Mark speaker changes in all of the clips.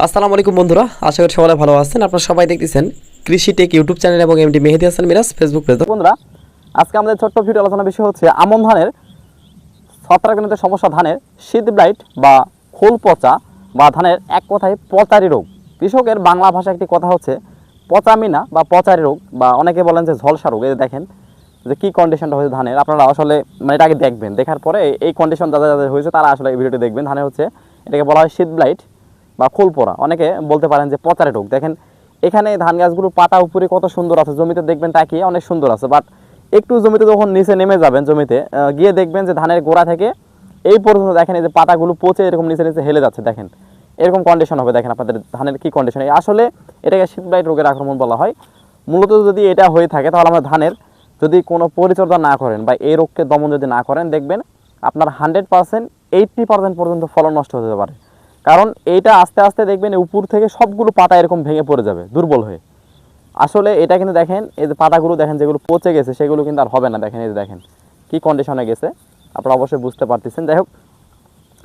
Speaker 1: আসসালামু আলাইকুম বন্ধুরা, আশা করি সবাই ভালো আছেন। আপনারা সবাই দেখতেছেন কৃষি টেক ইউটিউব চ্যানেল এবং এমডি মেহেদী হাসান মিরাজ ফেসবুক পেজ।
Speaker 2: বন্ধুরা, আজকে আমাদের ছোট্ট ভিডিও আলোচনার বিষয় হচ্ছে আমন ধানের ছত্রাকজনিত সমস্যা, ধানের শীত ব্লাইট বা খোল পচা বা ধানের এক কথায় পচারি রোগ। কৃষকের বাংলা ভাষায় একটি কথা হচ্ছে পচামিনা বা পচারি রোগ, বা অনেকে বলেন যে ঝলসা রোগ। এই দেখেন যে কী কন্ডিশনটা হয়েছে ধানের, আপনারা আসলে এটা আগে দেখবেন, দেখার পরে এই কন্ডিশন যাদের যাদের হয়েছে তারা আসলে এই ভিডিওটি দেখবেন। ধানের হচ্ছে এটাকে বলা হয় শীত ব্লাইট বা খোল পড়া, অনেকে বলতে পারেন যে পচারি রোগ। দেখেন এখানে ধান গাছগুলো পাতা উপরে কত সুন্দর আছে, জমিতে দেখবেন তাকিয়ে অনেক সুন্দর আছে, বাট একটু জমিতে যখন নিচে নেমে যাবেন, জমিতে গিয়ে দেখবেন যে ধানের গোড়া থেকে এই পর্যন্ত দেখেন এই যে পাতাগুলো পচে এরকম নিচে নিচে হেলে যাচ্ছে। দেখেন এরকম কন্ডিশন হবে। দেখেন আপনাদের ধানের কি কন্ডিশন। আসলে এটাকে শীত ব্লাইট রোগের আক্রমণ বলা হয়। মূলত যদি এটা হয়ে থাকে তাহলে আমরা ধানের যদি কোনো পরিচর্যা না করেন বা এই রোগকে দমন যদি না করেন, দেখবেন আপনার 100% 80% পর্যন্ত ফলন নষ্ট হতে পারে। কারণ এইটা আস্তে আস্তে দেখবেন উপর থেকে সবগুলো পাতা এরকম ভেঙে পড়ে যাবে দুর্বল হয়ে। আসলে এটা কিন্তু দেখেন এই যে পাতাগুলো দেখেন যেগুলো পচে গেছে সেগুলো কিন্তু আর হবে না। দেখেন এই যে দেখেন কী কন্ডিশনে গেছে, আপনারা অবশ্যই বুঝতে পারতেছেন। যাই হোক,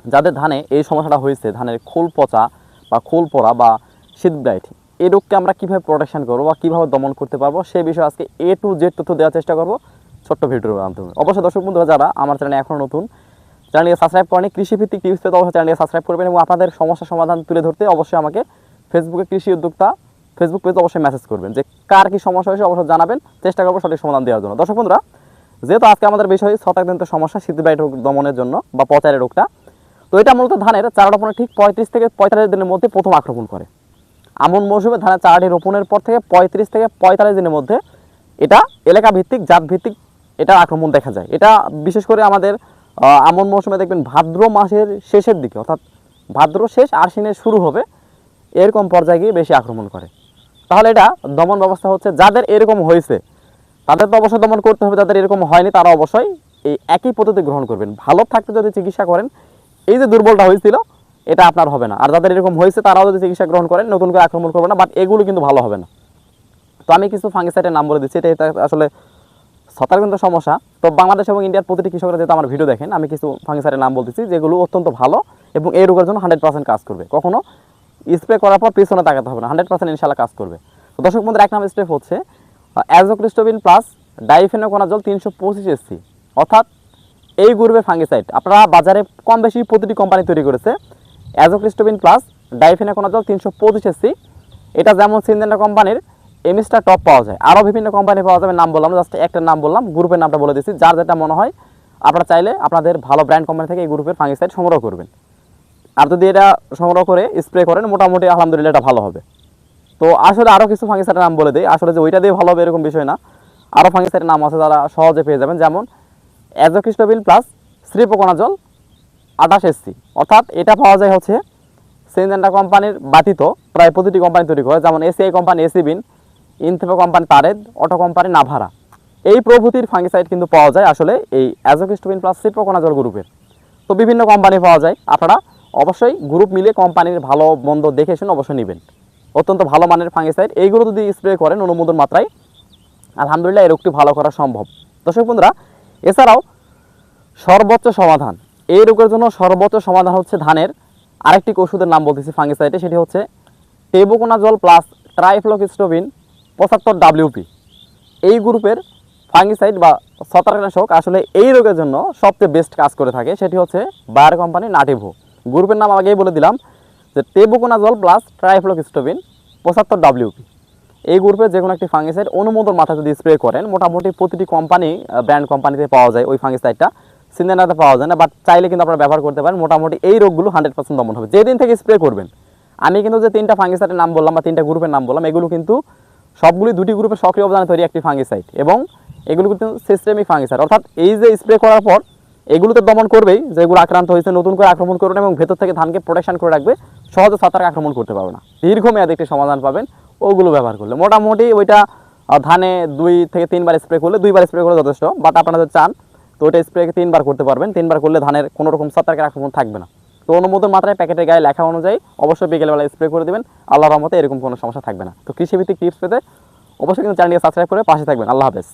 Speaker 2: যাদের ধানে এই সমস্যাটা হয়েছে, ধানের খোল পচা বা খোল পড়া বা শীত ব্লাইট, এই রোগকে আমরা কীভাবে প্রোটেকশন করবো বা কীভাবে দমন করতে পারবো সেই বিষয়ে আজকে A to Z তথ্য দেওয়ার চেষ্টা করবো ছোট্ট ভিডিওর মাধ্যমে। অবশ্যই দর্শক বন্ধুরা যারা আমার চ্যানেলে এখনও নতুন, চ্যানেলকে সাবস্ক্রাইব করেনি, কৃষিভিত্তিক টিপস পেতে অবশ্যই চ্যানেলকে সাবস্ক্রাইব করবেন এবং আপনাদের সমস্যা সমাধান তুলে ধরতে অবশ্যই আমাকে ফেসবুকে কৃষি উদ্যোক্তা ফেসবুক পেজে অবশ্যই মেসেজ করবেন যে কার কী সমস্যা হয়েছে, অবশ্যই জানাবেন, চেষ্টা করবো সঠিক সমাধান দেওয়ার জন্য। দর্শক বন্ধুরা, যেহেতু আজকে আমাদের বিষয় ছত্রাকজনিত সমস্যা শীত ব্লাইট রোগ দমনের জন্য বা পচারি রোগটা, তো এটা মূলত ধানের চারা রোপণের ঠিক 35 থেকে 45 দিনের মধ্যে প্রথম আক্রমণ করে। আমন মৌসুমে ধানের চারাটি রোপণের পর থেকে 35 থেকে 45 দিনের মধ্যে এটা এলাকা ভিত্তিক, জাত ভিত্তিক এটা আক্রমণ দেখা যায়। এটা বিশেষ করে আমাদের আমন মৌসুমে দেখবেন ভাদ্র মাসের শেষের দিকে, অর্থাৎ ভাদ্র শেষ আশ্বিনের শুরু হবে, এরকম পর্যায়ে গিয়ে বেশি আক্রমণ করে। তাহলে এটা দমন ব্যবস্থা হচ্ছে, যাদের এরকম হয়েছে তাদের তো অবশ্যই দমন করতে হবে, যাদের এরকম হয়নি তারা অবশ্যই এই একই পদ্ধতি গ্রহণ করবেন। ভালো থাকতে যদি চিকিৎসা করেন, এই যে দুর্বলটা হয়েছিল এটা আপনার হবে না। আর যাদের এরকম হয়েছে তারাও যদি চিকিৎসা গ্রহণ করেন, নতুন করে আক্রমণ করবে না, বাট এগুলো কিন্তু ভালো হবে না। তো আমি কিছু ফাঙ্গিসাইডের নাম বলে দিচ্ছি, এটা আসলে ছত্রাকজনিত সমস্যা। তো বাংলাদেশ এবং ইন্ডিয়ার প্রতিটি কৃষকরা যেহেতু আমার ভিডিও দেখেন, আমি কিছু ফাঙ্গিসাইডের নাম বলতেছি যেগুলো অত্যন্ত ভালো এবং এই রোগের জন্য 100% কাজ করবে। কখনো স্প্রে করার পর পিছনে তাকাতে হবে না, 100% ইনশাল্লাহ কাজ করবে। তো দর্শক বন্ধুরা, 1 নম্বর স্টেপ হচ্ছে অ্যাজোক্রিস্টোবিন প্লাস ডাইফেনোকোনাজল 325 SC, অর্থাৎ এই গ্রুপের ফাঙ্গিসাইড আপনারা বাজারে কম বেশি প্রতিটি কোম্পানি তৈরি করেছে। অ্যাজোক্রিস্টোবিন প্লাস ডাইফেনোকোনাজল 325 SC, এটা যেমন সিনজেন্টা কোম্পানির এমিস্টার টপ পাওয়া যায়, আরও বিভিন্ন কোম্পানি পাওয়া যাবে। নাম বললাম, জাস্ট একটা নাম বললাম, গ্রুপের নামটা বলে দিচ্ছি। যার যেটা মনে হয় আপনারা চাইলে আপনাদের ভালো ব্র্যান্ড কোম্পানি থেকে এই গ্রুপের ফাঙ্গিসাইড সংগ্রহ করবেন। আর যদি এটা সংগ্রহ করে স্প্রে করেন, মোটামুটি আলহামদুলিল্লাহ এটা ভালো হবে। তো আসলে আরও কিছু ফাঙ্গিসাইডের নাম বলে দিই, আসলে যে ওইটা দিয়ে ভালো হবে এরকম বিষয় না, আরও ফাঙ্গিসাইডের নাম আছে যারা সহজে পেয়ে যাবেন। যেমন অ্যাজোক্রিস্টোবিন প্লাস স্ট্রিপোকোনাজল 28 SC, অর্থাৎ এটা পাওয়া যায় হচ্ছে সিনজেন্টা কোম্পানির ব্যতীত প্রায় প্রতিটি কোম্পানি তৈরি করে, যেমন এসিআই কোম্পানি এসিবিন, ইনথেপো কোম্পানি তারেদ, অটো কোম্পানি নাভারা, এই প্রভৃতির ফাঙ্গিসাইড কিন্তু পাওয়া যায় আসলে এই অ্যাজোক্রিস্টোবিন প্লাস স্ট্রিপোকোনাজল গ্রুপের। তো বিভিন্ন কোম্পানি পাওয়া যায়, আপনারা অবশ্যই গ্রুপ মিলে কোম্পানির ভালো মন্দ দেখে শুনে অবশ্যই নেবেন। অত্যন্ত ভালো মানের ফাঙ্গিসাইড, এইগুলো যদি স্প্রে করেন অনুমোদন মাত্রায়, আলহামদুলিল্লাহ এই রোগটি ভালো করা সম্ভব। দর্শক বন্ধুরা, এছাড়াও সর্বোচ্চ সমাধান, এই রোগের জন্য সর্বোচ্চ সমাধান হচ্ছে ধানের আরেকটি ওষুধের নাম বলতেছি ফাঙ্গিসাইডে, সেটি হচ্ছে টেবোকোনাজল প্লাস ট্রাইফ্লোক্সিস্টোবিন 75 WP। এই গ্রুপের ফাঙ্গিসাইড বা ছত্রাকনাশক আসলে এই রোগের জন্য সবচেয়ে বেস্ট কাজ করে থাকে, সেটি হচ্ছে বায়ার কোম্পানি নাটিভো। গ্রুপের নাম আগেই বলে দিলাম যে টেবোকোনাজল প্লাস ট্রাইফ্লোক্সিস্টোবিন 75 WP। এই গ্রুপের যে কোনো একটি ফাঙ্গিসাইড অনুমোদন মাথায় যদি স্প্রে করেন, মোটামুটি প্রতিটি কোম্পানি ব্র্যান্ড কোম্পানিতে পাওয়া যায় ওই ফাঙ্গিসাইডটা, সিনজেন্টাতে পাওয়া যায় না, বাট চাইলে কিন্তু আপনারা ব্যবহার করতে পারেন। মোটামুটি এই রোগগুলো 100% দমন হবে যেদিন থেকে স্প্রে করবেন। আমি কিন্তু যে 3টা ফাঙ্গিসাইডের নাম বললাম বা 3টা গ্রুপের নাম বললাম, এগুলো কিন্তু সবগুলি 2টি গ্রুপের সক্রিয় অবদানে তৈরি একটি ফাঙ্গিসাইড এবং এগুলো কিন্তু সিস্টেমিক ফাঙ্গিসাইড, অর্থাৎ এই যে স্প্রে করার পর এগুলো তো দমন করবেই, যেগুলো আক্রান্ত হয়েছে নতুন করে আক্রমণ করবেন এবং ভেতর থেকে ধানকে প্রোটেকশন করে রাখবে, সহজে ছত্রাক আক্রমণ করতে পারবে না। দীর্ঘমেয়াদী একটি সমাধান পাবেন ওগুলো ব্যবহার করলে। মোটামুটি ওইটা ধানে 2 থেকে 3 বার স্প্রে করলে, 2 বার স্প্রে করলে যথেষ্ট, বাট আপনারা যদি চান তো ওইটা স্প্রে 3 বার করতে পারবেন। 3 বার করলে ধানের কোনো রকম ছত্রাকের আক্রমণ থাকবে না। তো অনুমোদন মাত্রায় প্যাকেটের গায়ে লেখা অনুযায়ী অবশ্যই বিকেলবেলা স্প্রে করে দেবেন, আল্লাহর রহমতে এরকম কোনো সমস্যা থাকবে না। তো কৃষিভিত্তিক টিপস পেতে অবশ্যই কিন্তু চ্যানেলটি সাবস্ক্রাইব করে পাশে থাকবেন। আল্লাহ হাফেজ।